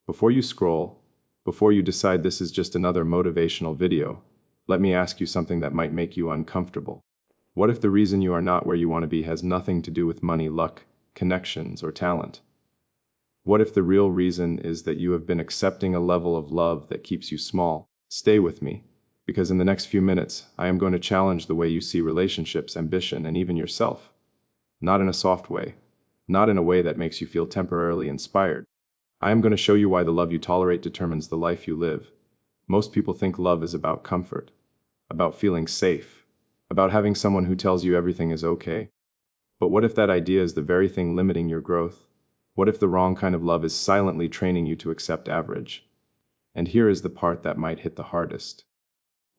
Before you scroll, before you decide this is just another motivational video, let me ask you something that might make you uncomfortable. What if the reason you are not where you want to be has nothing to do with money, luck, connections, or talent? What if the real reason is that you have been accepting a level of love that keeps you small? Stay with me, because in the next few minutes, I am going to challenge the way you see relationships, ambition, and even yourself. Not in a soft way, not in a way that makes you feel temporarily inspired. I am going to show you why the love you tolerate determines the life you live. Most people think love is about comfort, about feeling safe, about having someone who tells you everything is okay. But what if that idea is the very thing limiting your growth? What if the wrong kind of love is silently training you to accept average? And here is the part that might hit the hardest.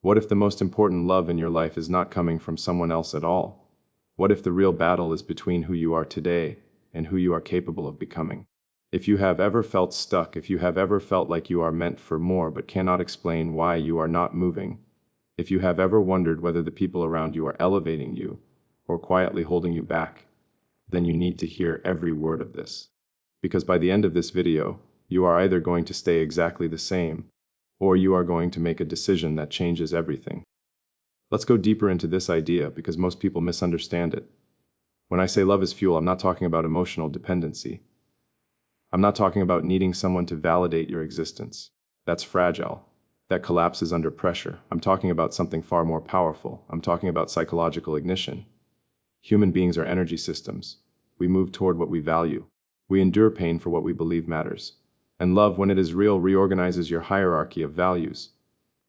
What if the most important love in your life is not coming from someone else at all? What if the real battle is between who you are today and who you are capable of becoming? If you have ever felt stuck, if you have ever felt like you are meant for more but cannot explain why you are not moving, if you have ever wondered whether the people around you are elevating you or quietly holding you back, then you need to hear every word of this. Because by the end of this video, you are either going to stay exactly the same, or you are going to make a decision that changes everything. Let's go deeper into this idea because most people misunderstand it. When I say love is fuel, I'm not talking about emotional dependency. I'm not talking about needing someone to validate your existence. That's fragile. That collapses under pressure. I'm talking about something far more powerful. I'm talking about psychological ignition. Human beings are energy systems. We move toward what we value. We endure pain for what we believe matters. And love, when it is real, reorganizes your hierarchy of values.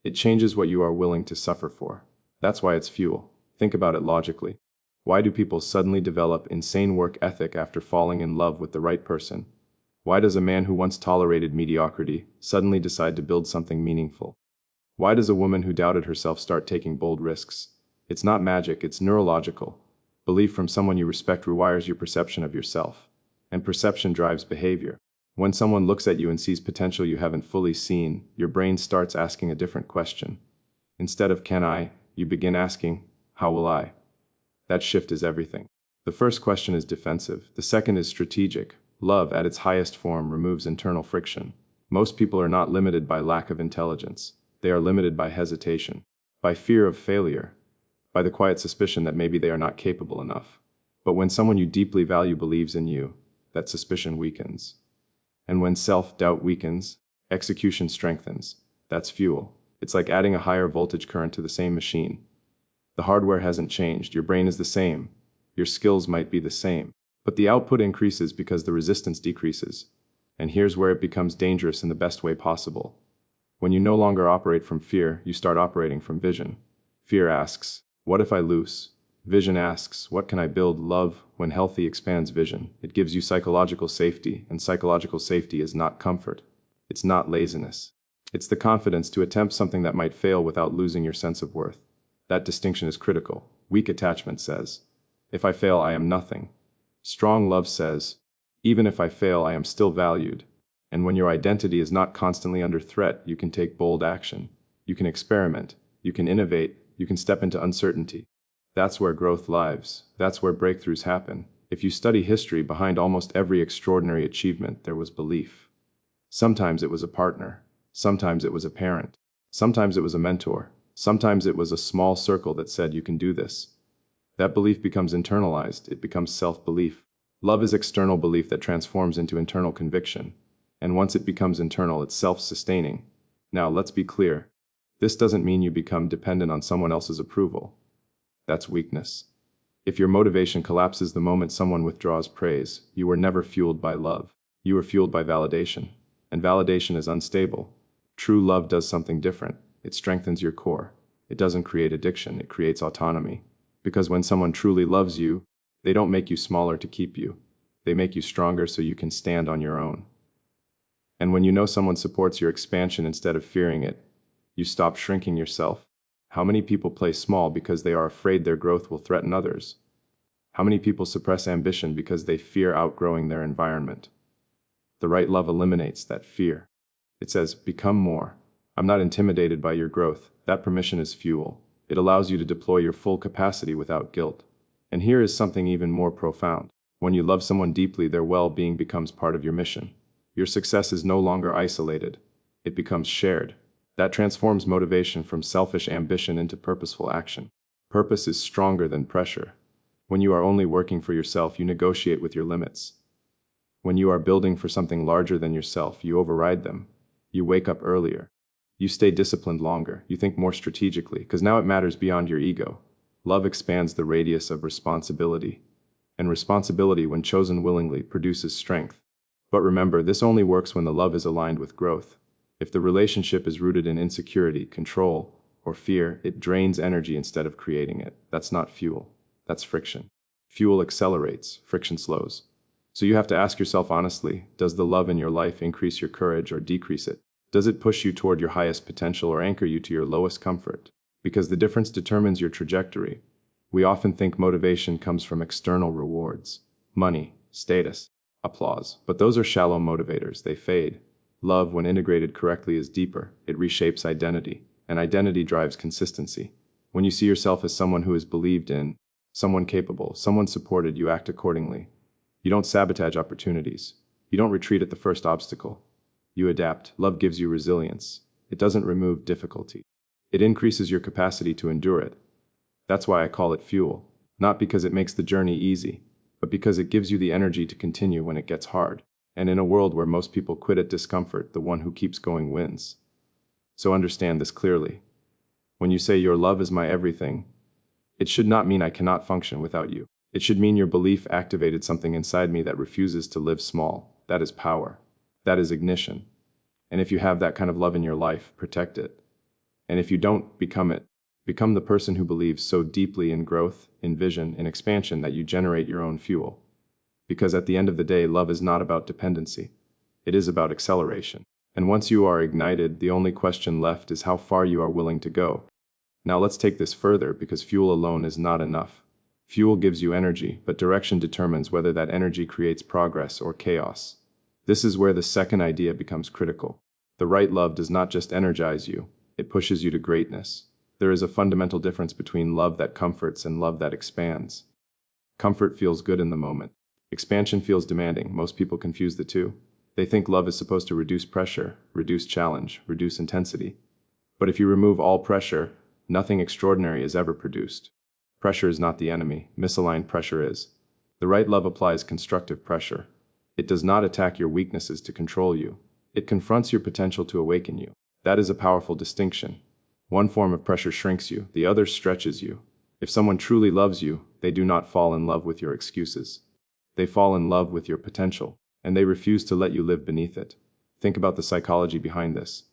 It changes what you are willing to suffer for. That's why it's fuel. Think about it logically. Why do people suddenly develop insane work ethic after falling in love with the right person? Why does a man who once tolerated mediocrity suddenly decide to build something meaningful? Why does a woman who doubted herself start taking bold risks? It's not magic, it's neurological. Belief from someone you respect rewires your perception of yourself. And perception drives behavior. When someone looks at you and sees potential you haven't fully seen, your brain starts asking a different question. Instead of can I, you begin asking, how will I? That shift is everything. The first question is defensive. The second is strategic. Love, at its highest form, removes internal friction. Most people are not limited by lack of intelligence. They are limited by hesitation, by fear of failure, by the quiet suspicion that maybe they are not capable enough. But when someone you deeply value believes in you, that suspicion weakens. And when self-doubt weakens, execution strengthens. That's fuel. It's like adding a higher voltage current to the same machine. The hardware hasn't changed. Your brain is the same. Your skills might be the same. But the output increases because the resistance decreases. And here's where it becomes dangerous in the best way possible. When you no longer operate from fear, you start operating from vision. Fear asks, what if I lose? Vision asks, what can I build? Love, when healthy, expands vision. It gives you psychological safety, and psychological safety is not comfort. It's not laziness. It's the confidence to attempt something that might fail without losing your sense of worth. That distinction is critical. Weak attachment says, if I fail, I am nothing. Strong love says, even if I fail, I am still valued. And when your identity is not constantly under threat, you can take bold action. You can experiment. You can innovate. You can step into uncertainty. That's where growth lives. That's where breakthroughs happen. If you study history, behind almost every extraordinary achievement, there was belief. Sometimes it was a partner. Sometimes it was a parent. Sometimes it was a mentor. Sometimes it was a small circle that said, you can do this. That belief becomes internalized. It becomes self-belief. Love is external belief that transforms into internal conviction. And once it becomes internal, it's self-sustaining. Now, let's be clear. This doesn't mean you become dependent on someone else's approval. That's weakness. If your motivation collapses the moment someone withdraws praise, you were never fueled by love. You were fueled by validation. And validation is unstable. True love does something different. It strengthens your core. It doesn't create addiction. It creates autonomy. Because when someone truly loves you, they don't make you smaller to keep you. They make you stronger so you can stand on your own. And when you know someone supports your expansion instead of fearing it, you stop shrinking yourself. How many people play small because they are afraid their growth will threaten others? How many people suppress ambition because they fear outgrowing their environment? The right love eliminates that fear. It says, become more. I'm not intimidated by your growth. That permission is fuel. It allows you to deploy your full capacity without guilt. And here is something even more profound. When you love someone deeply, their well-being becomes part of your mission. Your success is no longer isolated. It becomes shared. That transforms motivation from selfish ambition into purposeful action. Purpose is stronger than pressure. When you are only working for yourself, you negotiate with your limits. When you are building for something larger than yourself, you override them. You wake up earlier. You stay disciplined longer. You think more strategically, because now it matters beyond your ego. Love expands the radius of responsibility. And responsibility, when chosen willingly, produces strength. But remember, this only works when the love is aligned with growth. If the relationship is rooted in insecurity, control, or fear, it drains energy instead of creating it. That's not fuel. That's friction. Fuel accelerates, friction slows. So you have to ask yourself honestly, does the love in your life increase your courage or decrease it? Does it push you toward your highest potential or anchor you to your lowest comfort? Because the difference determines your trajectory. We often think motivation comes from external rewards, money, status, applause. But those are shallow motivators. They fade. Love, when integrated correctly, is deeper. It reshapes identity, and identity drives consistency. When you see yourself as someone who is believed in, someone capable, someone supported, you act accordingly. You don't sabotage opportunities. You don't retreat at the first obstacle. You adapt. Love gives you resilience. It doesn't remove difficulty. It increases your capacity to endure it. That's why I call it fuel. Not because it makes the journey easy, but because it gives you the energy to continue when it gets hard. And in a world where most people quit at discomfort, the one who keeps going wins. So understand this clearly. When you say your love is my everything, it should not mean I cannot function without you. It should mean your belief activated something inside me that refuses to live small. That is power. That is ignition. And if you have that kind of love in your life, protect it. And if you don't, become it. Become the person who believes so deeply in growth, in vision, in expansion that you generate your own fuel. Because at the end of the day, love is not about dependency. It is about acceleration. And once you are ignited, the only question left is how far you are willing to go. Now let's take this further, because fuel alone is not enough. Fuel gives you energy, but direction determines whether that energy creates progress or chaos. This is where the second idea becomes critical. The right love does not just energize you, it pushes you to greatness. There is a fundamental difference between love that comforts and love that expands. Comfort feels good in the moment. Expansion feels demanding. Most people confuse the two. They think love is supposed to reduce pressure, reduce challenge, reduce intensity. But if you remove all pressure, nothing extraordinary is ever produced. Pressure is not the enemy. Misaligned pressure is. The right love applies constructive pressure. It does not attack your weaknesses to control you. It confronts your potential to awaken you. That is a powerful distinction. One form of pressure shrinks you, the other stretches you. If someone truly loves you, they do not fall in love with your excuses. They fall in love with your potential, and they refuse to let you live beneath it. Think about the psychology behind this.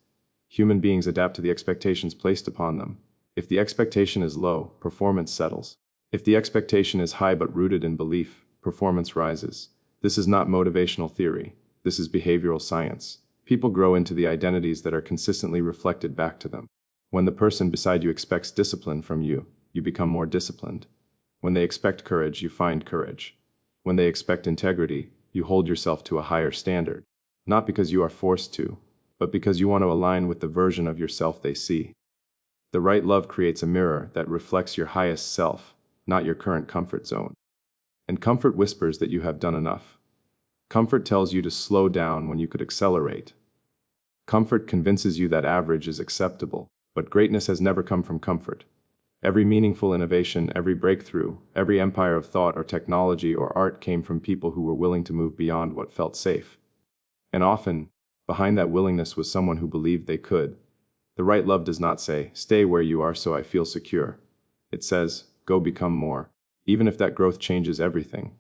Human beings adapt to the expectations placed upon them. If the expectation is low, performance settles. If the expectation is high but rooted in belief, performance rises. This is not motivational theory. This is behavioral science. People grow into the identities that are consistently reflected back to them. When the person beside you expects discipline from you, you become more disciplined. When they expect courage, you find courage. When they expect integrity, you hold yourself to a higher standard. Not because you are forced to, but because you want to align with the version of yourself they see. The right love creates a mirror that reflects your highest self, not your current comfort zone. And comfort whispers that you have done enough. Comfort tells you to slow down when you could accelerate. Comfort convinces you that average is acceptable, but greatness has never come from comfort. Every meaningful innovation, every breakthrough, every empire of thought or technology or art came from people who were willing to move beyond what felt safe. And often, behind that willingness was someone who believed they could. The right love does not say, stay where you are so I feel secure. It says, go become more. Even if that growth changes everything.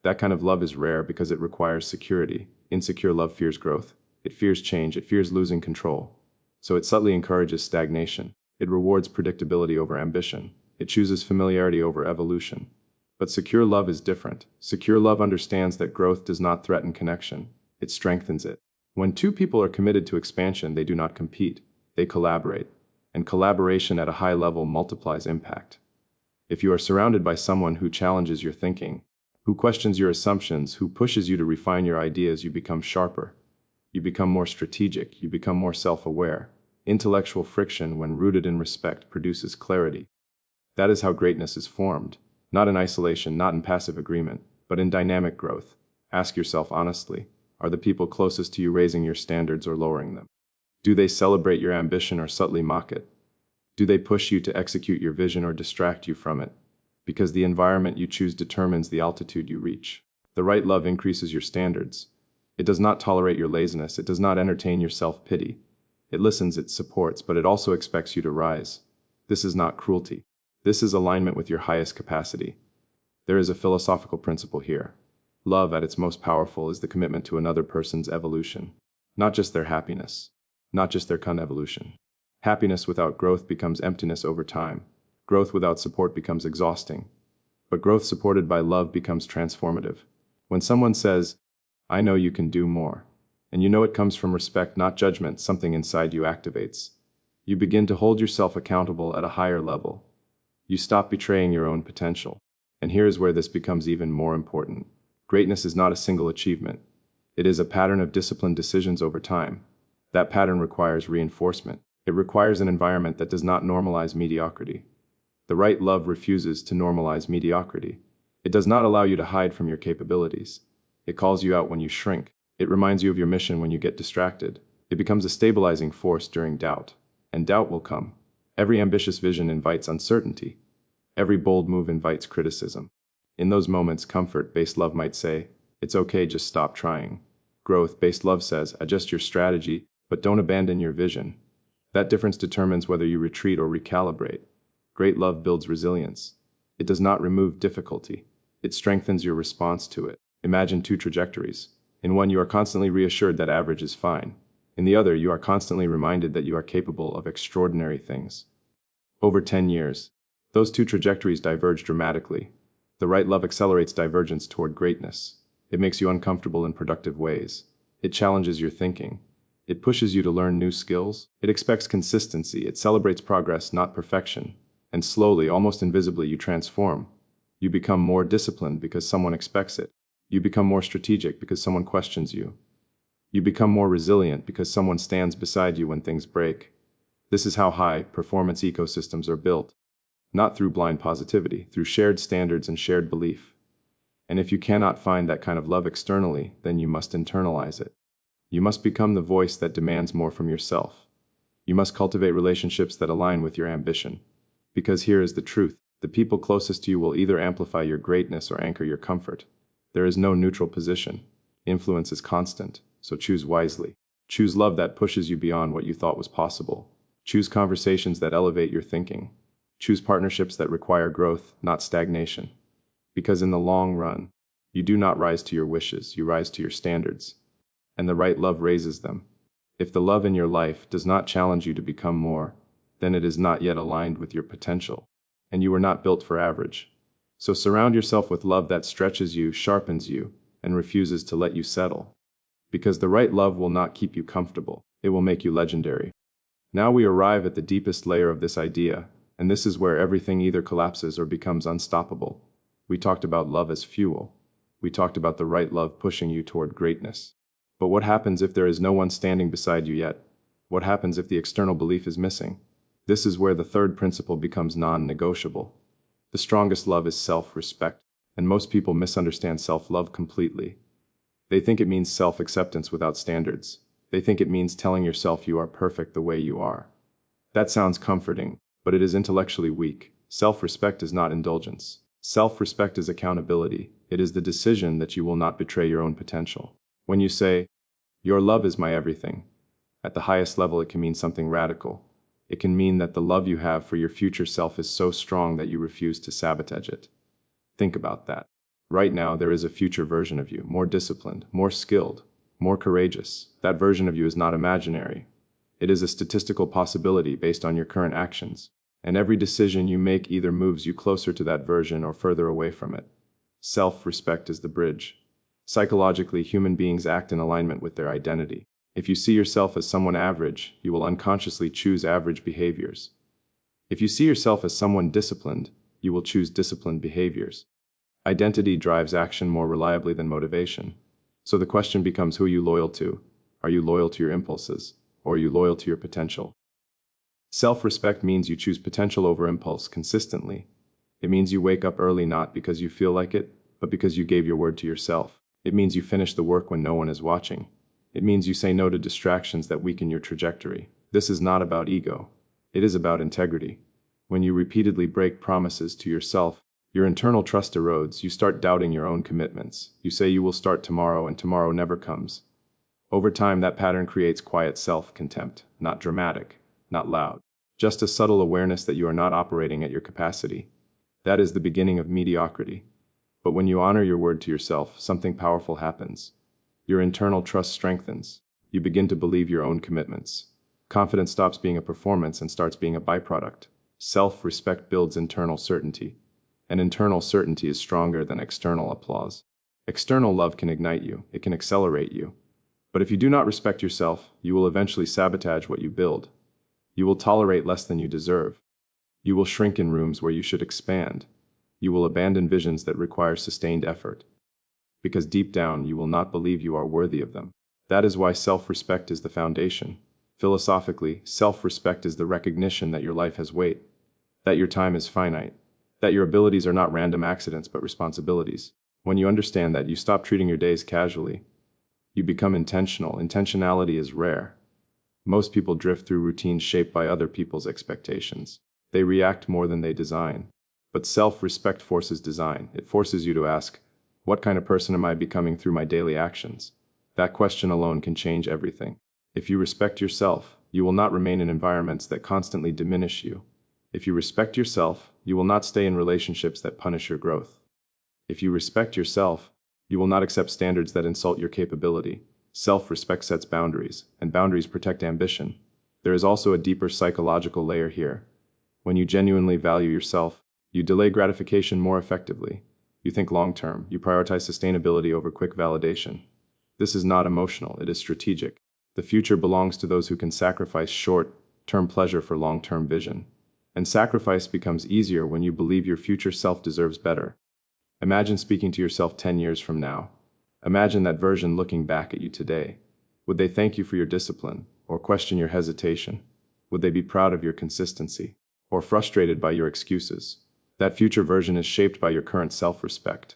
That kind of love is rare because it requires security. Insecure love fears growth. It fears change. It fears losing control. So it subtly encourages stagnation. It rewards predictability over ambition. It chooses familiarity over evolution. But secure love is different. Secure love understands that growth does not threaten connection. It strengthens it. When two people are committed to expansion, they do not compete. They collaborate. And collaboration at a high level multiplies impact. If you are surrounded by someone who challenges your thinking, who questions your assumptions, who pushes you to refine your ideas, you become sharper. You become more strategic. You become more self-aware. Intellectual friction, when rooted in respect, produces clarity. That is how greatness is formed. Not in isolation, not in passive agreement, but in dynamic growth. Ask yourself honestly, Are the people closest to you raising your standards or lowering them? Do they celebrate your ambition or subtly mock it? Do they push you to execute your vision or distract you from it? Because the environment you choose determines the altitude you reach. The right love increases your standards. It does not tolerate your laziness. It does not entertain your self-pity. It listens, it supports, but it also expects you to rise. This is not cruelty. This is alignment with your highest capacity. There is a philosophical principle here. Love, at its most powerful, is the commitment to another person's evolution. Not just their happiness. Not just their convolution. Happiness without growth becomes emptiness over time. Growth without support becomes exhausting. But growth supported by love becomes transformative. When someone says, "I know you can do more," and you know it comes from respect, not judgment, something inside you activates. You begin to hold yourself accountable at a higher level. You stop betraying your own potential. And here is where this becomes even more important. Greatness is not a single achievement. It is a pattern of disciplined decisions over time. That pattern requires reinforcement. It requires an environment that does not normalize mediocrity. The right love refuses to normalize mediocrity. It does not allow you to hide from your capabilities. It calls you out when you shrink. It reminds you of your mission when you get distracted. It becomes a stabilizing force during doubt. And doubt will come. Every ambitious vision invites uncertainty. Every bold move invites criticism. In those moments, comfort-based love might say, "It's okay, just stop trying." Growth-based love says, "Adjust your strategy, but don't abandon your vision." That difference determines whether you retreat or recalibrate. Great love builds resilience. It does not remove difficulty. It strengthens your response to it. Imagine two trajectories. In one, you are constantly reassured that average is fine. In the other, you are constantly reminded that you are capable of extraordinary things. Over 10 years, those two trajectories diverge dramatically. The right love accelerates divergence toward greatness. It makes you uncomfortable in productive ways. It challenges your thinking. It pushes you to learn new skills. It expects consistency. It celebrates progress, not perfection. And slowly, almost invisibly, you transform. You become more disciplined because someone expects it. You become more strategic because someone questions you. You become more resilient because someone stands beside you when things break. This is how high-performance ecosystems are built. Not through blind positivity, through shared standards and shared belief. And if you cannot find that kind of love externally, then you must internalize it. You must become the voice that demands more from yourself. You must cultivate relationships that align with your ambition. Because here is the truth. The people closest to you will either amplify your greatness or anchor your comfort. There is no neutral position. Influence is constant, so choose wisely. Choose love that pushes you beyond what you thought was possible. Choose conversations that elevate your thinking. Choose partnerships that require growth, not stagnation. Because in the long run, you do not rise to your wishes, you rise to your standards. And the right love raises them. If the love in your life does not challenge you to become more, then it is not yet aligned with your potential, and you were not built for average. So surround yourself with love that stretches you, sharpens you, and refuses to let you settle. Because the right love will not keep you comfortable, it will make you legendary. Now we arrive at the deepest layer of this idea, and this is where everything either collapses or becomes unstoppable. We talked about love as fuel. We talked about the right love pushing you toward greatness. But what happens if there is no one standing beside you yet? What happens if the external belief is missing? This is where the third principle becomes non-negotiable. The strongest love is self-respect, and most people misunderstand self-love completely. They think it means self-acceptance without standards. They think it means telling yourself you are perfect the way you are. That sounds comforting, but it is intellectually weak. Self-respect is not indulgence. Self-respect is accountability. It is the decision that you will not betray your own potential. When you say, "Your love is my everything," at the highest level it can mean something radical. It can mean that the love you have for your future self is so strong that you refuse to sabotage it. Think about that. Right now, there is a future version of you, more disciplined, more skilled, more courageous. That version of you is not imaginary. It is a statistical possibility based on your current actions. And every decision you make either moves you closer to that version or further away from it. Self-respect is the bridge. Psychologically, human beings act in alignment with their identity. If you see yourself as someone average, you will unconsciously choose average behaviors. If you see yourself as someone disciplined, you will choose disciplined behaviors. Identity drives action more reliably than motivation. So the question becomes, who are you loyal to? Are you loyal to your impulses, or are you loyal to your potential? Self-respect means you choose potential over impulse consistently. It means you wake up early not because you feel like it, but because you gave your word to yourself. It means you finish the work when no one is watching. It means you say no to distractions that weaken your trajectory. This is not about ego. It is about integrity. When you repeatedly break promises to yourself, your internal trust erodes. You start doubting your own commitments. You say you will start tomorrow, and tomorrow never comes. Over time, that pattern creates quiet self-contempt, not dramatic, not loud, just a subtle awareness that you are not operating at your capacity. That is the beginning of mediocrity. But when you honor your word to yourself, something powerful happens. Your internal trust strengthens. You begin to believe your own commitments. Confidence stops being a performance and starts being a byproduct. Self-respect builds internal certainty. And internal certainty is stronger than external applause. External love can ignite you. It can accelerate you. But if you do not respect yourself, you will eventually sabotage what you build. You will tolerate less than you deserve. You will shrink in rooms where you should expand. You will abandon visions that require sustained effort. Because deep down, you will not believe you are worthy of them. That is why self-respect is the foundation. Philosophically, self-respect is the recognition that your life has weight, that your time is finite, that your abilities are not random accidents but responsibilities. When you understand that, you stop treating your days casually. You become intentional. Intentionality is rare. Most people drift through routines shaped by other people's expectations. They react more than they design. But self-respect forces design. It forces you to ask, what kind of person am I becoming through my daily actions? That question alone can change everything. If you respect yourself, you will not remain in environments that constantly diminish you. If you respect yourself, you will not stay in relationships that punish your growth. If you respect yourself, you will not accept standards that insult your capability. Self-respect sets boundaries, and boundaries protect ambition. There is also a deeper psychological layer here. When you genuinely value yourself, you delay gratification more effectively. You think long-term. You prioritize sustainability over quick validation. This is not emotional, it is strategic. The future belongs to those who can sacrifice short-term pleasure for long-term vision. And sacrifice becomes easier when you believe your future self deserves better. Imagine speaking to yourself 10 years from now. Imagine that version looking back at you today. Would they thank you for your discipline, or question your hesitation? Would they be proud of your consistency, or frustrated by your excuses? That future version is shaped by your current self-respect.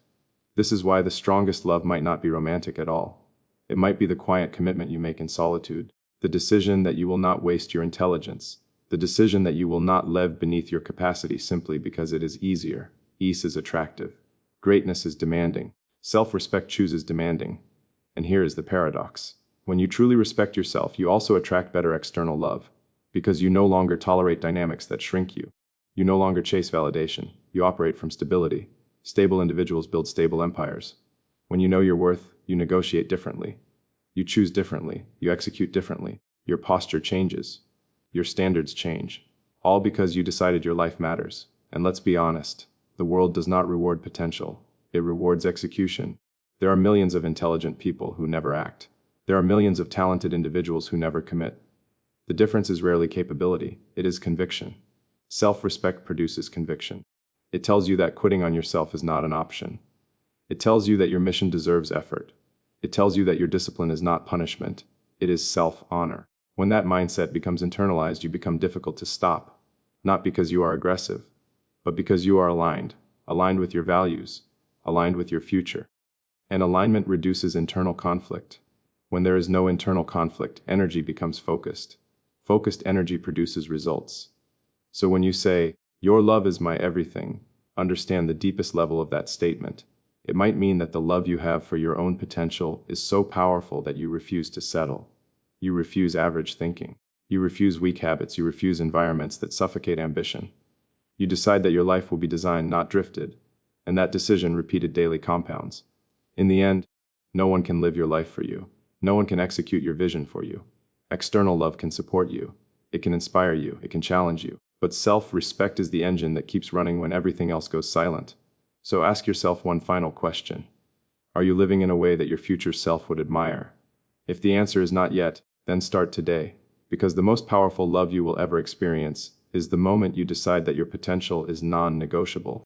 This is why the strongest love might not be romantic at all. It might be the quiet commitment you make in solitude, the decision that you will not waste your intelligence, the decision that you will not live beneath your capacity simply because it is easier. Ease is attractive. Greatness is demanding. Self-respect chooses demanding. And here is the paradox. When you truly respect yourself, you also attract better external love, because you no longer tolerate dynamics that shrink you. You no longer chase validation. You operate from stability. Stable individuals build stable empires. When you know your worth, you negotiate differently. You choose differently. You execute differently. Your posture changes. Your standards change. All because you decided your life matters. And let's be honest. The world does not reward potential. It rewards execution. There are millions of intelligent people who never act. There are millions of talented individuals who never commit. The difference is rarely capability. It is conviction. Self-respect produces conviction. It tells you that quitting on yourself is not an option. It tells you that your mission deserves effort. It tells you that your discipline is not punishment. It is self-honor. When that mindset becomes internalized, you become difficult to stop. Not because you are aggressive, but because you are aligned with your values, aligned with your future. And alignment reduces internal conflict. When there is no internal conflict, energy becomes focused. Focused energy produces results. So when you say, "Your love is my everything," understand the deepest level of that statement. It might mean that the love you have for your own potential is so powerful that you refuse to settle. You refuse average thinking. You refuse weak habits. You refuse environments that suffocate ambition. You decide that your life will be designed, not drifted, and that decision, repeated daily, compounds. In the end, no one can live your life for you. No one can execute your vision for you. External love can support you. It can inspire you. It can challenge you. But self-respect is the engine that keeps running when everything else goes silent. So ask yourself one final question. Are you living in a way that your future self would admire? If the answer is not yet, then start today. Because the most powerful love you will ever experience is the moment you decide that your potential is non-negotiable.